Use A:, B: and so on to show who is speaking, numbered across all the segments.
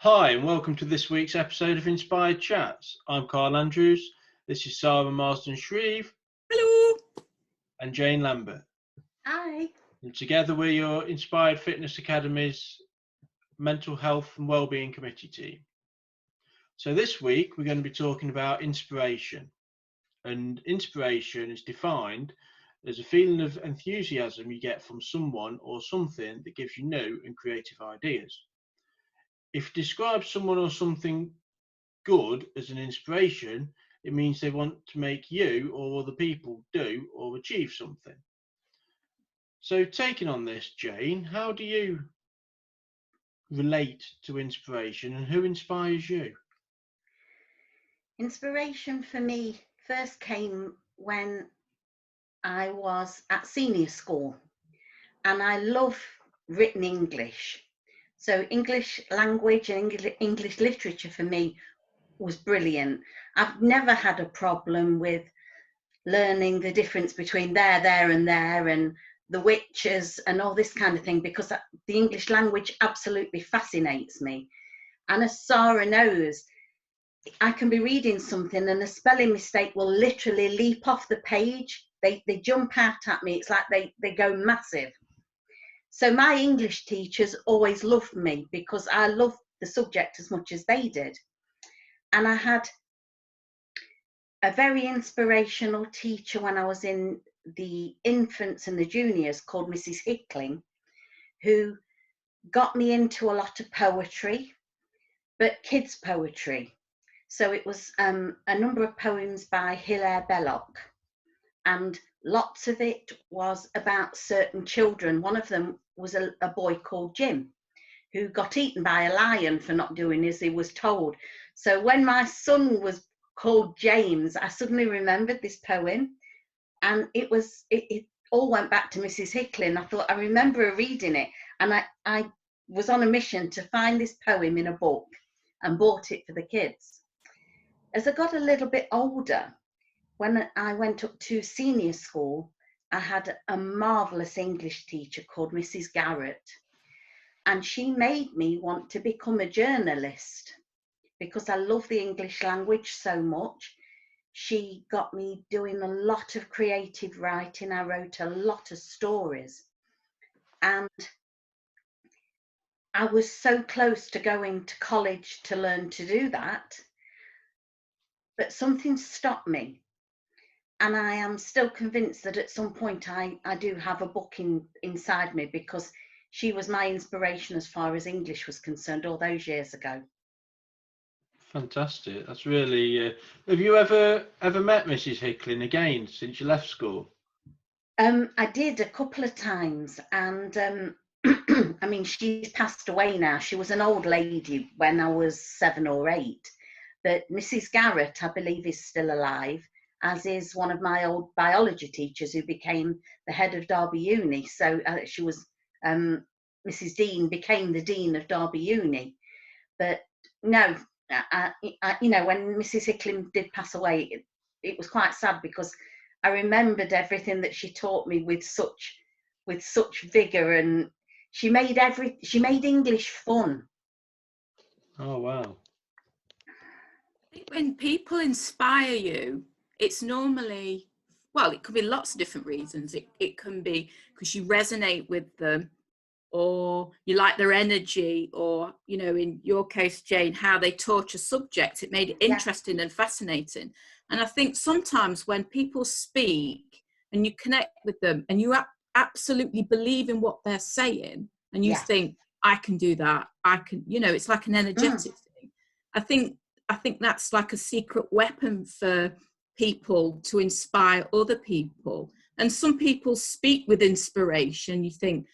A: Hi, and welcome to this week's episode of Inspired Chats. I'm Carl Andrews. This is Sarah Marsden-Shreve.
B: Hello.
A: And Jane Lambert.
C: Hi.
A: And together we're your Inspired Fitness Academy's Mental Health and Wellbeing Committee team. So this week we're going to be talking about inspiration. And inspiration is defined as a feeling of enthusiasm you get from someone or something that gives you new and creative ideas. If you describe someone or something good as an inspiration, it means they want to make you or other people do or achieve something. So taking on this, Jane, how do you relate to inspiration and who inspires you?
C: Inspiration for me first came when I was at senior school, and I love written English. So English language and English literature for me was brilliant. I've never had a problem with learning the difference between there, and there, and the witches and all this kind of thing, because the English language absolutely fascinates me. And as Sarah knows, I can be reading something and a spelling mistake will literally leap off the page. They jump out at me. It's like they go massive. So my English teachers always loved me because I loved the subject as much as they did. And I had a very inspirational teacher when I was in the infants and the juniors called Mrs. Hickling, who got me into a lot of poetry, but kids' poetry. So it was a number of poems by Hilaire Belloc, and lots of it was about certain children. One of them was a boy called Jim, who got eaten by a lion for not doing as he was told. So when my son was called James, I suddenly remembered this poem, and it all went back to Mrs. Hickling. I thought, I remember her reading it, and I was on a mission to find this poem in a book and bought it for the kids. As I got a little bit older, when I went up to senior school, I had a marvellous English teacher called Mrs. Garrett, and she made me want to become a journalist because I love the English language so much. She got me doing a lot of creative writing. I wrote a lot of stories, and I was so close to going to college to learn to do that, but something stopped me. And I am still convinced that at some point I do have a book inside me, because she was my inspiration as far as English was concerned all those years ago.
A: Fantastic. That's really... have you ever met Mrs. Hickling again since you left school?
C: I did a couple of times, and I mean, she's passed away now. She was an old lady when I was 7 or 8, but Mrs. Garrett, I believe, is still alive, as is one of my old biology teachers who became the head of Derby Uni. So she was, Mrs. Dean became the Dean of Derby Uni. But no, you know, when Mrs. Hickling did pass away, it was quite sad, because I remembered everything that she taught me with such vigour, and she made English fun.
A: Oh, wow.
B: I think when people inspire you, it's normally, well, it could be lots of different reasons. It can be because you resonate with them, or you like their energy, or, you know, in your case, Jane, how they taught a subject. It made it interesting and fascinating. And I think sometimes when people speak and you connect with them and you absolutely believe in what they're saying, and you think, I can do that, I can, you know, it's like an energetic thing. I think that's like a secret weapon for people to inspire other people. And some people speak with inspiration. You think,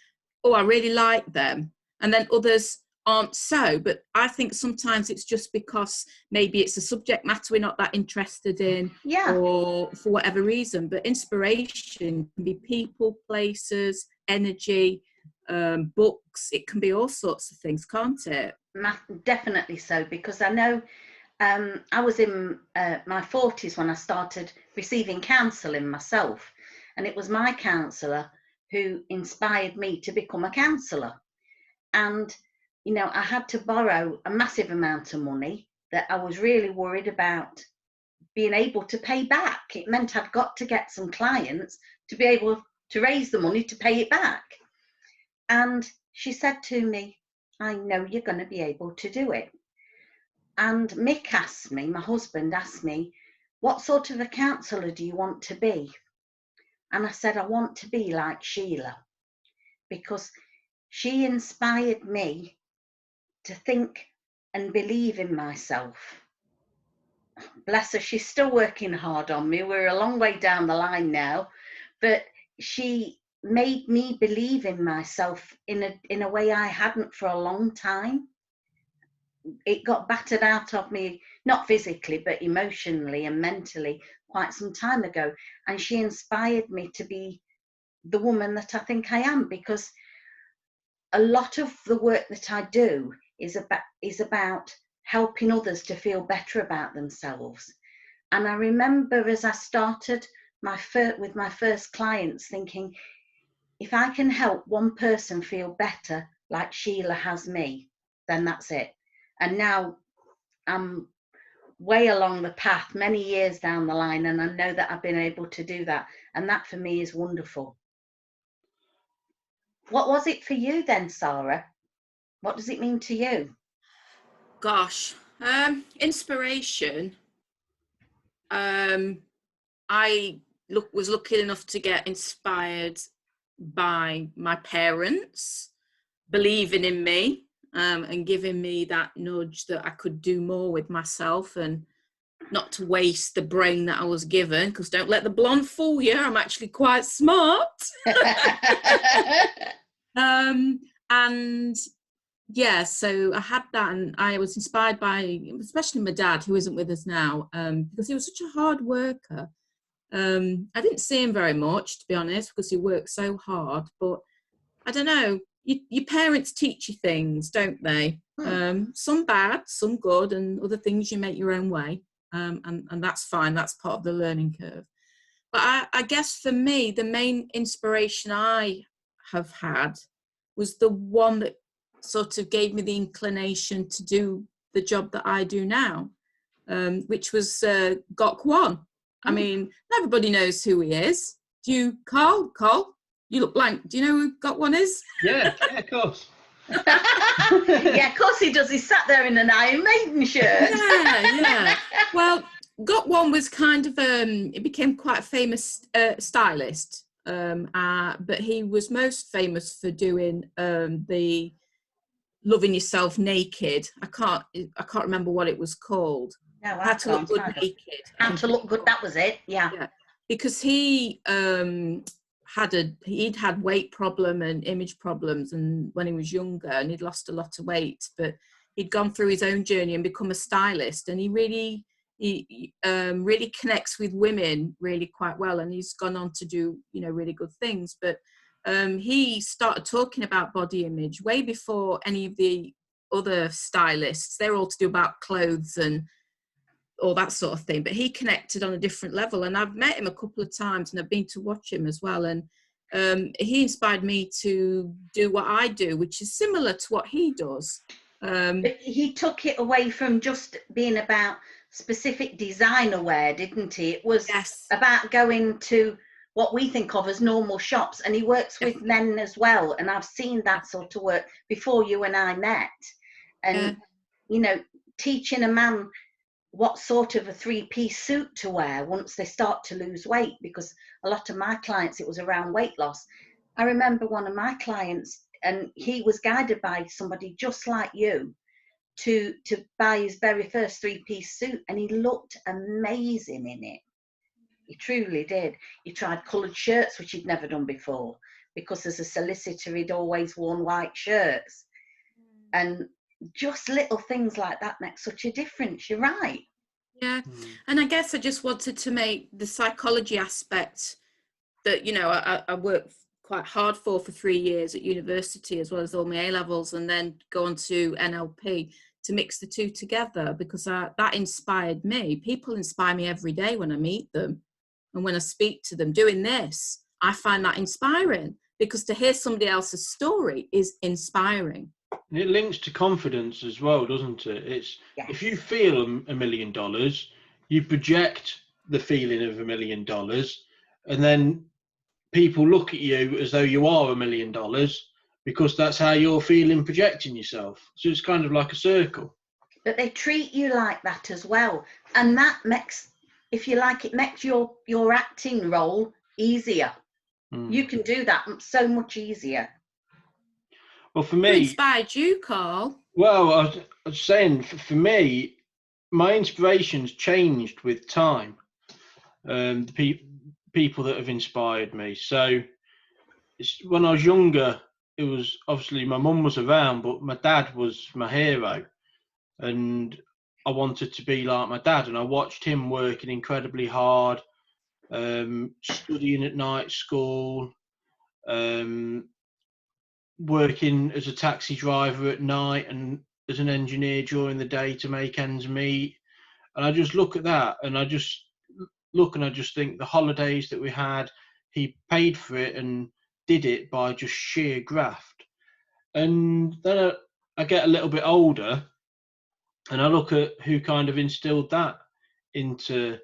B: oh, I really like them. And then others aren't so. But I think sometimes it's just because maybe it's a subject matter we're not that interested in, or for whatever reason. But inspiration can be people, places, energy, books. It can be all sorts of things, can't it?
C: Definitely so, because I know I was in my 40s when I started receiving counselling myself, and it was my counsellor who inspired me to become a counsellor. And you know, I had to borrow a massive amount of money that I was really worried about being able to pay back. It meant I'd got to get some clients to be able to raise the money to pay it back. And she said to me, I know you're going to be able to do it. And Mick asked me, my husband asked me, what sort of a counsellor do you want to be? And I said, I want to be like Sheila, because she inspired me to think and believe in myself. Bless her, she's still working hard on me. We're a long way down the line now, but she made me believe in myself in a way I hadn't for a long time. It got battered out of me, not physically, but emotionally and mentally quite some time ago. And she inspired me to be the woman that I think I am, because a lot of the work that I do is about helping others to feel better about themselves. And I remember as I started with my first clients thinking, if I can help one person feel better like Sheila has me, then that's it. And now I'm way along the path, many years down the line, and I know that I've been able to do that. And that for me is wonderful. What was it for you then, Sarah? What does it mean to you?
B: Gosh, inspiration. I was lucky enough to get inspired by my parents believing in me, and giving me that nudge that I could do more with myself and not to waste the brain that I was given, because don't let the blonde fool you, I'm actually quite smart. And yeah, so I had that, and I was inspired by especially my dad, who isn't with us now, because he was such a hard worker. I didn't see him very much, to be honest, because he worked so hard, but I don't know, your parents teach you things, don't they? Some bad, some good, and other things you make your own way, and that's fine, that's part of the learning curve. But I guess for me, the main inspiration I have had was the one that sort of gave me the inclination to do the job that I do now, which was Gok Wan. I mean, everybody knows who he is. Do you, Carl? Carl, you look blank. Do you know who Gok Wan is?
A: Yeah, of course.
C: Yeah, of course he does. He sat there in an Iron Maiden shirt.
B: Yeah. Well, Gok Wan was kind of, it became quite a famous stylist, but he was most famous for doing the Loving Yourself Naked. I can't remember what it was called.
C: No,
B: How to Look Good Naked.
C: How to Look Good, that was it. Yeah.
B: Because he he'd had weight problem and image problems, and when he was younger, and he'd lost a lot of weight, but he'd gone through his own journey and become a stylist, and he really connects with women really quite well, and he's gone on to do, you know, really good things. But he started talking about body image way before any of the other stylists. They're all to do about clothes and all that sort of thing, but he connected on a different level, and I've met him a couple of times and I've been to watch him as well, and he inspired me to do what I do, which is similar to what he does.
C: But he took it away from just being about specific designer wear, didn't he? It was about going to what we think of as normal shops, and he works with men as well, and I've seen that sort of work before you and I met, and you know, teaching a man what sort of a three-piece suit to wear once they start to lose weight, because a lot of my clients, it was around weight loss. I remember one of my clients, and he was guided by somebody just like you to buy his very first three-piece suit, and he looked amazing in it. He truly did. He tried coloured shirts, which he'd never done before, because as a solicitor he'd always worn white shirts. And just little things like that make such a difference. You're right.
B: Yeah. And I guess I just wanted to make the psychology aspect that, you know, I worked quite hard for 3 years at university, as well as all my A-levels, and then go on to NLP, to mix the two together, because that inspired me. People inspire me every day when I meet them and when I speak to them. Doing this, I find that inspiring, because to hear somebody else's story is inspiring.
A: And it links to confidence as well, doesn't it? It's if you
C: Yes.
A: feel $1 million, you project the feeling of $1 million, and then people look at you as though you are $1 million because that's how you're feeling projecting yourself. So it's kind of like a circle.
C: But they treat you like that as well. And that makes, if you like, it makes your acting role easier. You can do that so much easier.
A: Well, for
B: Who
A: me,
B: inspired you, Carl?
A: well, I was saying, for me, my inspirations changed with time. The people that have inspired me. So when I was younger, it was obviously my mum was around, but my dad was my hero, and I wanted to be like my dad. And I watched him working incredibly hard, studying at night school, working as a taxi driver at night and as an engineer during the day to make ends meet. And I just look at that, and I just think the holidays that we had, he paid for it and did it by just sheer graft. And then I get a little bit older, and I look at who kind of instilled that into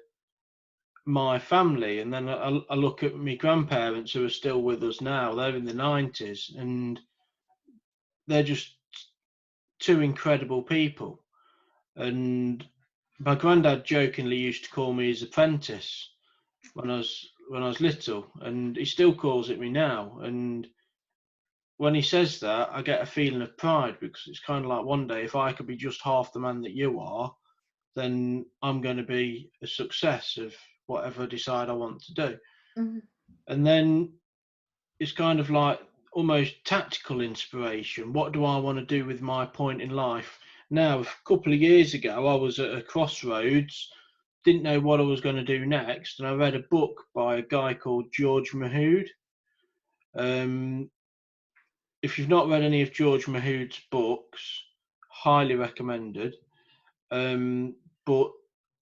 A: my family. And then I look at my grandparents who are still with us now. They're in the 90s, and they're just two incredible people. And my granddad jokingly used to call me his apprentice when I was little, and he still calls it me now. And when he says that, I get a feeling of pride, because it's kind of like, one day, if I could be just half the man that you are, then I'm going to be a success of whatever I decide I want to do.
C: Mm-hmm.
A: And then it's kind of like almost tactical inspiration. What do I want to do with my point in life? Now, a couple of years ago, I was at a crossroads, didn't know what I was going to do next, and I read a book by a guy called George Mahood. If you've not read any of George Mahood's books, highly recommended. But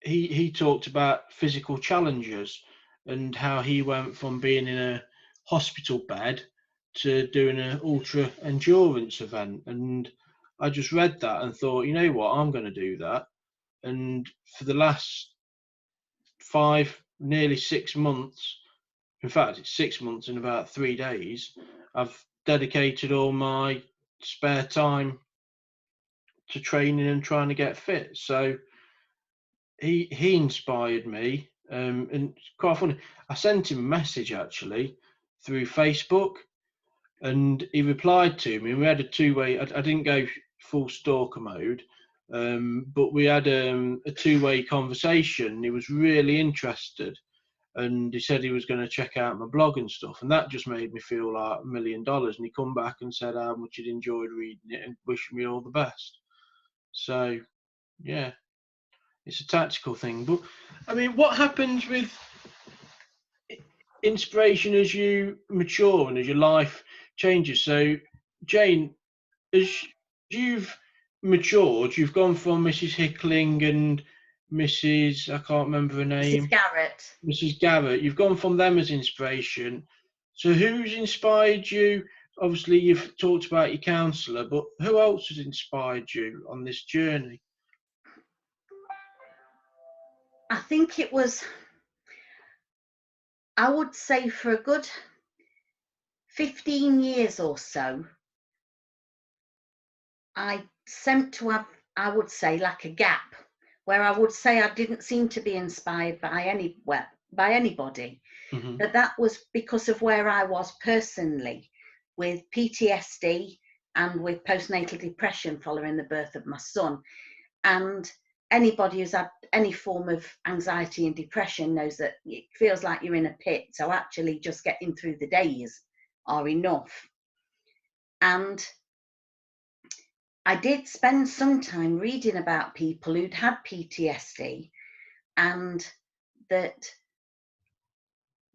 A: he talked about physical challenges and how he went from being in a hospital bed to doing an ultra endurance event. And I just read that and thought, you know what, I'm going to do that. And for the last nearly 6 months, in fact, it's 6 months and about 3 days, I've dedicated all my spare time to training and trying to get fit. So he inspired me, and it's quite funny. I sent him a message actually through Facebook, and he replied to me. We had a two-way. I didn't go full stalker mode, but we had a two-way conversation. He was really interested, and he said he was going to check out my blog and stuff, and that just made me feel like $1 million. And he come back and said how much he'd enjoyed reading it and wished me all the best. So yeah, it's a tactical thing. But I mean, what happens with inspiration as you mature and as your life changes? So Jane, as you've matured, you've gone from Mrs. Hickling and Mrs. I can't remember her name.
C: Mrs. Garrett.
A: Mrs. Garrett. You've gone from them as inspiration. So who's inspired you? Obviously, you've talked about your counsellor, but who else has inspired you on this journey?
C: I think it was, I would say, for a good 15 years or so, I seemed to have, I would say, like a gap where I would say I didn't seem to be inspired by anybody.
A: Mm-hmm.
C: But that was because of where I was personally, with PTSD and with postnatal depression following the birth of my son. And anybody who's had any form of anxiety and depression knows that it feels like you're in a pit. So actually just getting through the days are enough. And I did spend some time reading about people who'd had PTSD and that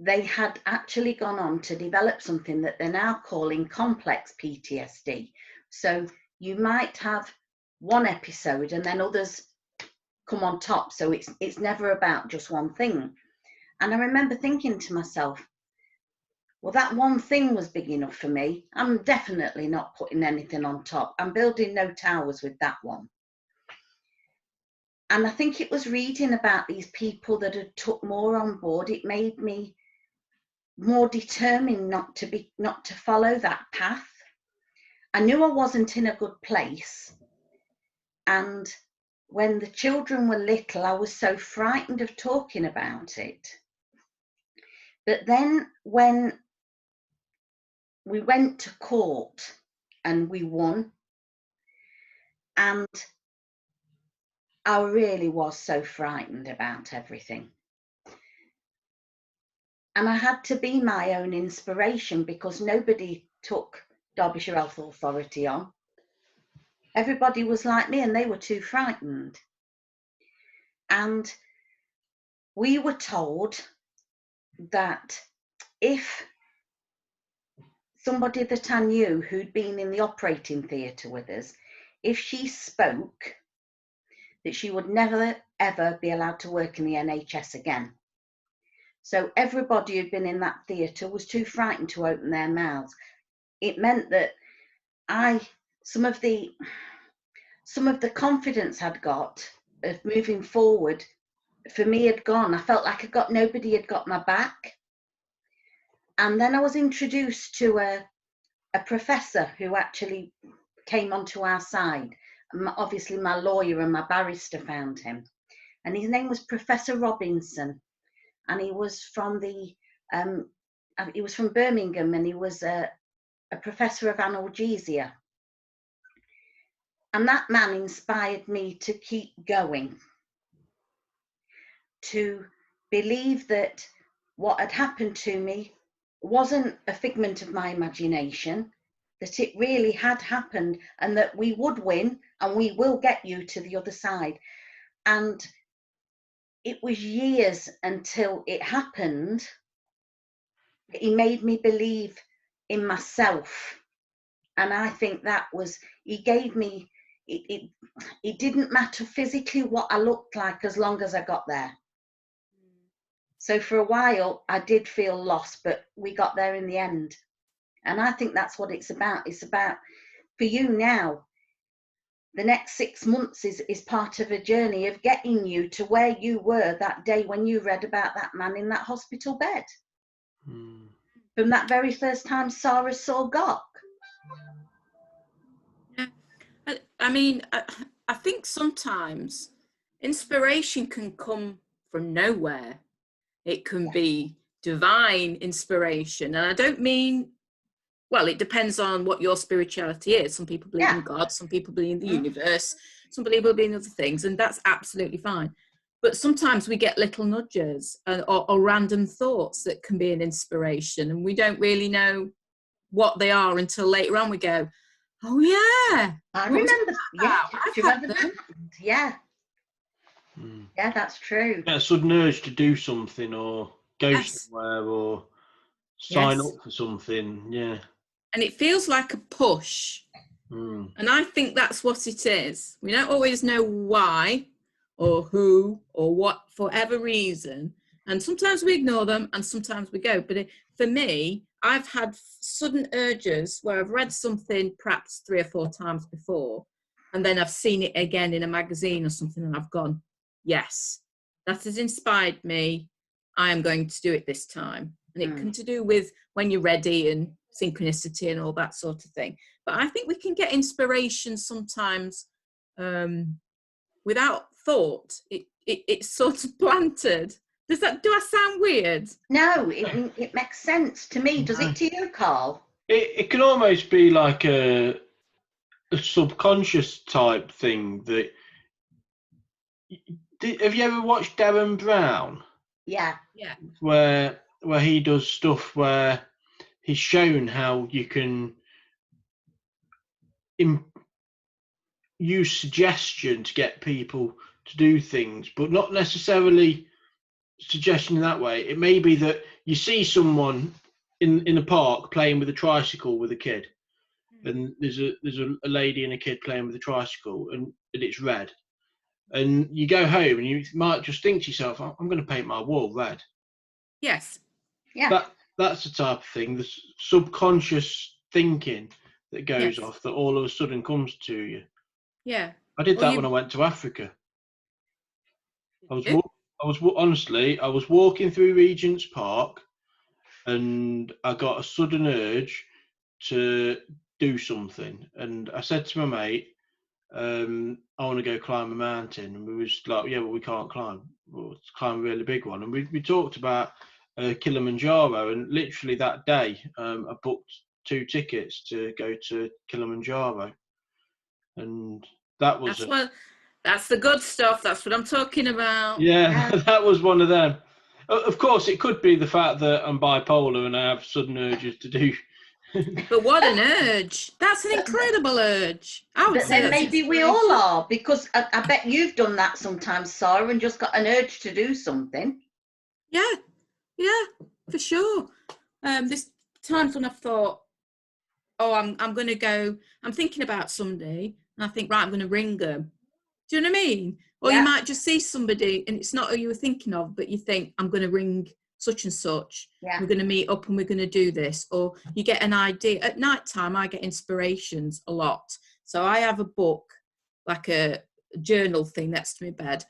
C: they had actually gone on to develop something that they're now calling complex PTSD. So you might have one episode and then others come on top. So it's never about just one thing. And I remember thinking to myself, Well, that one thing was big enough for me. I'm definitely not putting anything on top. I'm building no towers with that one. And I think it was reading about these people that had took more on board. It made me more determined not to follow that path. I knew I wasn't in a good place. And when the children were little, I was so frightened of talking about it. But then when we went to court and we won, and I really was so frightened about everything. And I had to be my own inspiration because nobody took Derbyshire Health Authority on. Everybody was like me and they were too frightened. And we were told that if somebody that I knew who'd been in the operating theatre with us, if she spoke, that she would never, ever be allowed to work in the NHS again. So everybody who'd been in that theatre was too frightened to open their mouths. It meant that some of the confidence I'd got of moving forward for me had gone. I felt like nobody had got my back. And then I was introduced to a professor who actually came onto our side. Obviously my lawyer and my barrister found him. And his name was Professor Robinson. And he was from Birmingham, and he was a professor of analgesia. And that man inspired me to keep going, to believe that what had happened to me wasn't a figment of my imagination, that it really had happened, and that we would win and we will get you to the other side. And it was years until it happened. He made me believe in myself. And I think he gave me, it didn't matter physically what I looked like as long as I got there. So for a while, I did feel lost, but we got there in the end. And I think that's what it's about. It's about, for you now, the next 6 months is part of a journey of getting you to where you were that day when you read about that man in that hospital bed. From that very first time Sarah saw Gok.
B: I mean, I think sometimes inspiration can come from nowhere. It can be divine inspiration. And I don't mean, well, it depends on what your spirituality is. Some people believe in God, some people believe in the universe, some people believe in other things, and that's absolutely fine. But sometimes we get little nudges or random thoughts that can be an inspiration, and we don't really know what they are until later on we go, oh yeah,
C: I remember. Yeah, yeah. Yeah, that's true.
A: Yeah, a sudden urge to do something or go somewhere or sign up for something. Yeah.
B: And it feels like a push. And I think that's what it is. We don't always know why or who or what, for whatever reason. And sometimes we ignore them and sometimes we go. But for me, I've had sudden urges where I've read something perhaps 3 or 4 times before, and then I've seen it again in a magazine or something, and I've gone, yes, that has inspired me. I am going to do it this time. And it can to do with when you're ready and synchronicity and all that sort of thing. But I think we can get inspiration sometimes without thought. It's sort of planted. Do I sound weird?
C: No, it makes sense to me. Does it to you, Carl?
A: It can almost be like a subconscious type thing. That have you ever watched Darren Brown?
C: Yeah.
A: Where he does stuff where he's shown how you can use suggestion to get people to do things, but not necessarily suggestion in that way. It may be that you see someone in a park playing with a tricycle with a kid, and there's a lady and a kid playing with a tricycle, and it's red, and you go home and you might just think to yourself, I'm going to paint my wall red.
B: Yes.
C: Yeah.
A: that's the type of thing, the subconscious thinking that goes
B: Yes.
A: off that all of a sudden comes to you.
B: Yeah.
A: I did
B: Or
A: that
B: you-
A: when I went to Africa.
B: you?
A: Honestly, I was walking through Regent's Park, and I got a sudden urge to do something. And I said to my mate, I want to go climb a mountain. And we was like, yeah, but we can't climb. Well, let's climb a really big one. And we talked about Kilimanjaro. And literally that day, I booked 2 tickets to go to Kilimanjaro. And that was
B: That's the good stuff. That's what I'm talking about.
A: yeah, that was one of them. Of course, it could be the fact that I'm bipolar and I have sudden urges to do.
B: But what an urge. That's an incredible urge. I would
C: But
B: say
C: then
B: that's
C: maybe we
B: inspiration.
C: all are, because I bet you've done that sometimes, Sarah, and just got an urge to do something.
B: Yeah, for sure. There's times when I've thought, oh, I'm going to go, I'm thinking about somebody, and I think, right, I'm going to ring them. Do you know what I mean? Or
C: Yeah.
B: you might just see somebody, and it's not who you were thinking of, but you think, I'm going to ring such and such.
C: Yeah.
B: We're going to meet up and we're going to do this. Or you get an idea. At night time, I get inspirations a lot. So I have a book, like a journal thing next to my bed,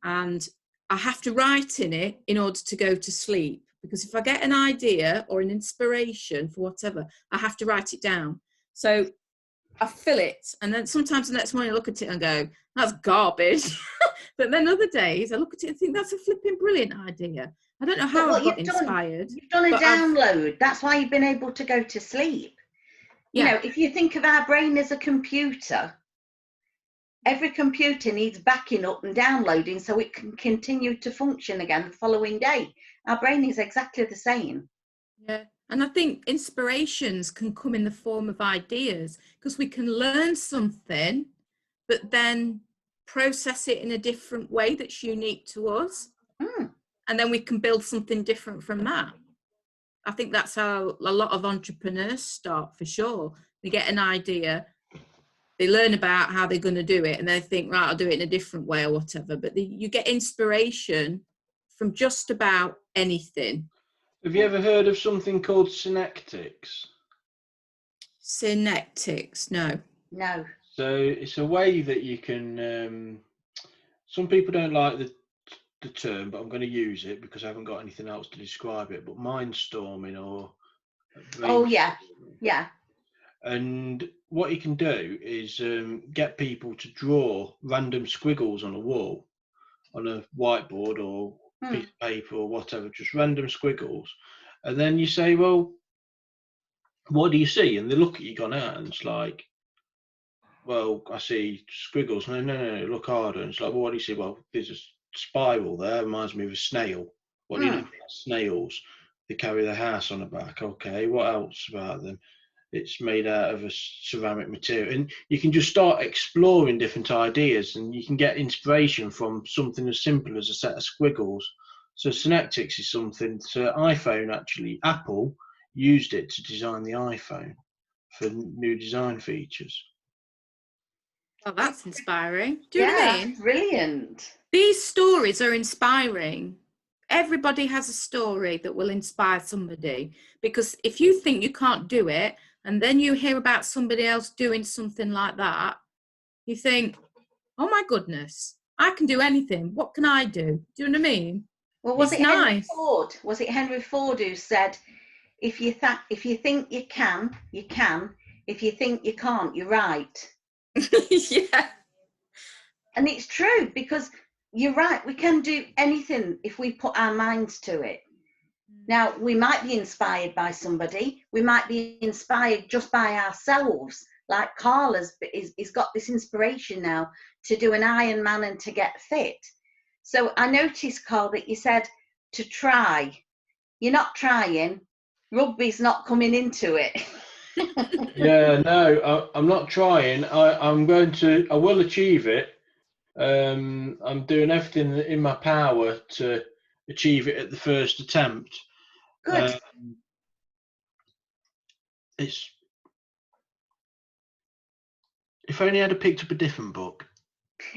B: and I have to write in it in order to go to sleep. Because if I get an idea or an inspiration for whatever, I have to write it down. So I fill it, and then sometimes the next morning I look at it and go, that's garbage. But then other days I look at it and think, that's a flipping brilliant idea. I don't know how I got inspired.
C: You've done a
B: but
C: download. That's why you've been able to go to sleep. You
B: Yeah.
C: know, if you think of our brain as a computer, every computer needs backing up and downloading so it can continue to function again the following day. Our brain is exactly the same.
B: Yeah. And I think inspirations can come in the form of ideas, because we can learn something, but then process it in a different way that's unique to us. And then we can build something different from that. I think that's how a lot of entrepreneurs start, for sure. They get an idea, they learn about how they're going to do it, and they think, right, I'll do it in a different way or whatever. But you get inspiration from just about anything.
A: Have you ever heard of something called synectics?
B: Synectics, no.
C: No.
A: So it's a way that you can. Some people don't like the term, but I'm going to use it because I haven't got anything else to describe it. But mindstorming or.
C: Oh yeah.
A: And what you can do is get people to draw random squiggles on a wall, on a whiteboard or piece of paper or whatever, just random squiggles. And then you say, well, what do you see? And they look at you gone out, and it's like, well, I see squiggles. No, look harder. And it's like, well, what do you see? Well, there's a spiral there. It reminds me of a snail. What do you know? Snails. They carry their house on the back. Okay, what else about them? It's made out of a ceramic material. And you can just start exploring different ideas, and you can get inspiration from something as simple as a set of squiggles. So synectics is something, so iPhone actually, Apple used it to design the iPhone for new design features.
B: Well, that's inspiring. Do you know what I mean?
C: Brilliant.
B: These stories are inspiring. Everybody has a story that will inspire somebody, because if you think you can't do it and then you hear about somebody else doing something like that, you think, oh my goodness, I can do anything. What can I do? Do you know what I mean?
C: Well, was
B: It's
C: it Henry
B: nice.
C: Ford? Was it Henry Ford who said, if you think you can, you can. If you think you can't, you're right.
B: Yeah.
C: And it's true, because you're right. We can do anything if we put our minds to it. Now, we might be inspired by somebody. We might be inspired just by ourselves. Like Carl he's got this inspiration now to do an Ironman and to get fit. So I noticed, Carl, that you said to try. You're not trying. Rugby's not coming into it.
A: Yeah, no, I'm not trying. I will achieve it. I'm doing everything in my power to achieve it at the first attempt.
C: Good.
A: If only I'd have picked up a different book.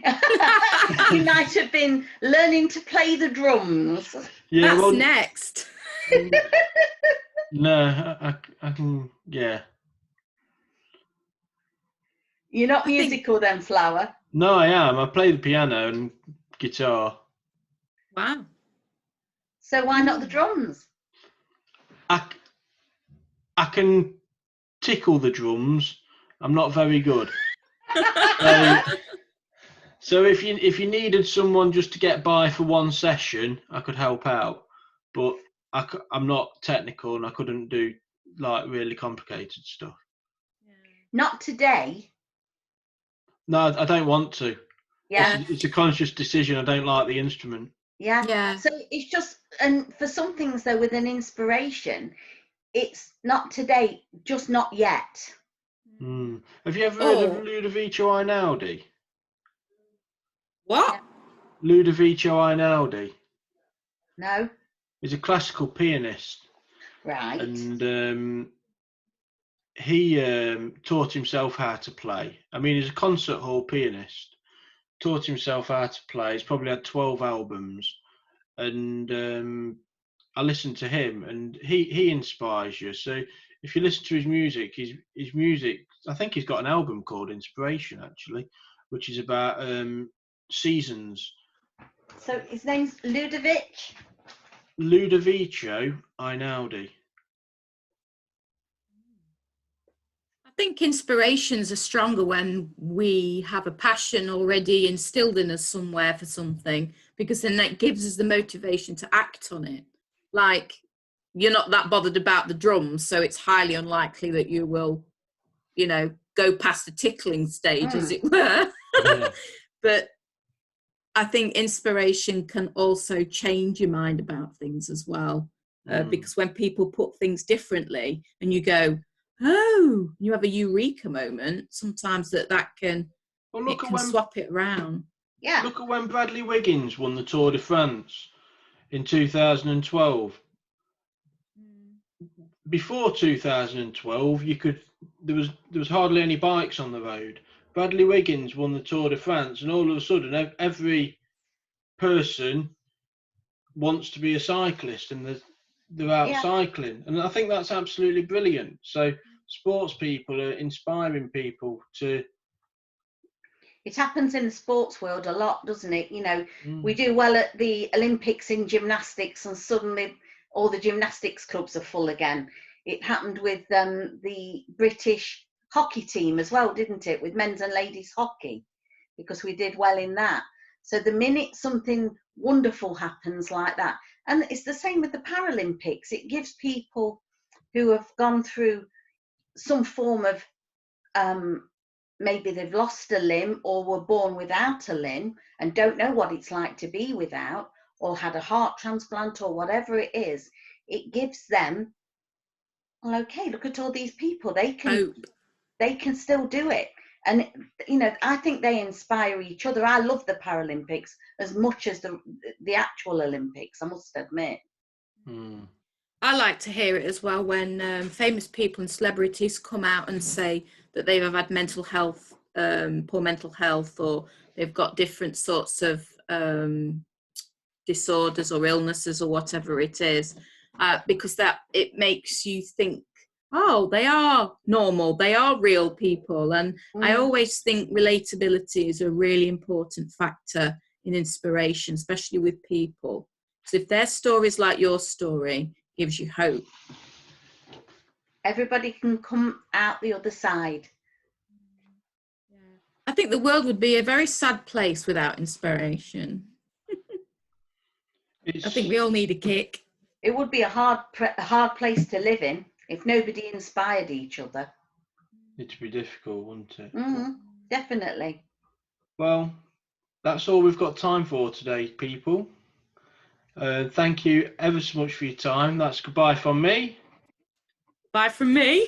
C: You might have been learning to play the drums.
A: Yeah,
B: That's
A: well,
B: next.
A: No, I can. Yeah.
C: You're not
B: I think-
C: musical then, Flower?
A: No, I am. I play the piano and guitar.
B: Wow.
C: So why not the drums?
A: I can tickle the drums. I'm not very good. So if you needed someone just to get by for one session, I could help out. But I'm not technical and I couldn't do like really complicated stuff.
C: Not today.
A: No, I don't want to.
C: Yeah.
A: It's a conscious decision. I don't like the instrument.
C: Yeah.
B: Yeah.
C: So it's just, and for some things though, with an inspiration, it's not today, just not yet.
A: Mm. Have you ever heard of
B: Oh.
A: Ludovico Einaudi?
B: What?
A: Ludovico Einaudi.
C: No.
A: He's a classical pianist,
C: Right.
A: and he taught himself how to play. I mean, he's a concert hall pianist. Taught himself how to play. He's probably had 12 albums, and I listened to him, and he inspires you. So if you listen to his music, I think he's got an album called Inspiration actually, which is about seasons.
C: So his name's Ludovic.
A: Ludovico Einaudi.
B: I think inspirations are stronger when we have a passion already instilled in us somewhere for something, because then that gives us the motivation to act on it. Like, you're not that bothered about the drums, so it's highly unlikely that you will, go past the tickling stage, as it were.
A: Yeah.
B: But I think inspiration can also change your mind about things as well. Because when people put things differently and you go, oh, you have a eureka moment, sometimes that can,
A: Well,
B: it can swap it around.
C: Yeah.
A: Look at when Bradley Wiggins won the Tour de France in 2012. Before 2012, there was hardly any bikes on the road. Bradley Wiggins won the Tour de France, and all of a sudden, every person wants to be a cyclist, and they're out cycling, and I think that's absolutely brilliant. So sports people are inspiring people to.
C: It happens in the sports world a lot, doesn't it? We do well at the Olympics in gymnastics, and suddenly all the gymnastics clubs are full again. It happened with the British hockey team as well, didn't it? With men's and ladies hockey, because we did well in that. So the minute something wonderful happens like that, and it's the same with the Paralympics, it gives people who have gone through some form of maybe they've lost a limb or were born without a limb and don't know what it's like to be without, or had a heart transplant or whatever it is. It gives them, well, okay, look at all these people, they can still do it. And I think they inspire each other. I love the Paralympics as much as the actual Olympics, I must admit.
B: I like to hear it as well when famous people and celebrities come out and say that they have had mental health, poor mental health, or they've got different sorts of disorders or illnesses or whatever it is, because that it makes you think, oh, they are normal, they are real people. And I always think relatability is a really important factor in inspiration, especially with people. So if their stories like your story gives you hope,
C: everybody can come out the other side.
B: I think the world would be a very sad place without inspiration. I think we all need a kick.
C: It would be a hard place to live in if nobody inspired each other.
A: It'd be difficult, wouldn't it?
C: Definitely.
A: Well, that's all we've got time for today, people. Thank you ever so much for your time. That's goodbye from me.
B: Bye from me.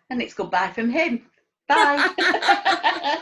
C: And it's goodbye from him. Bye.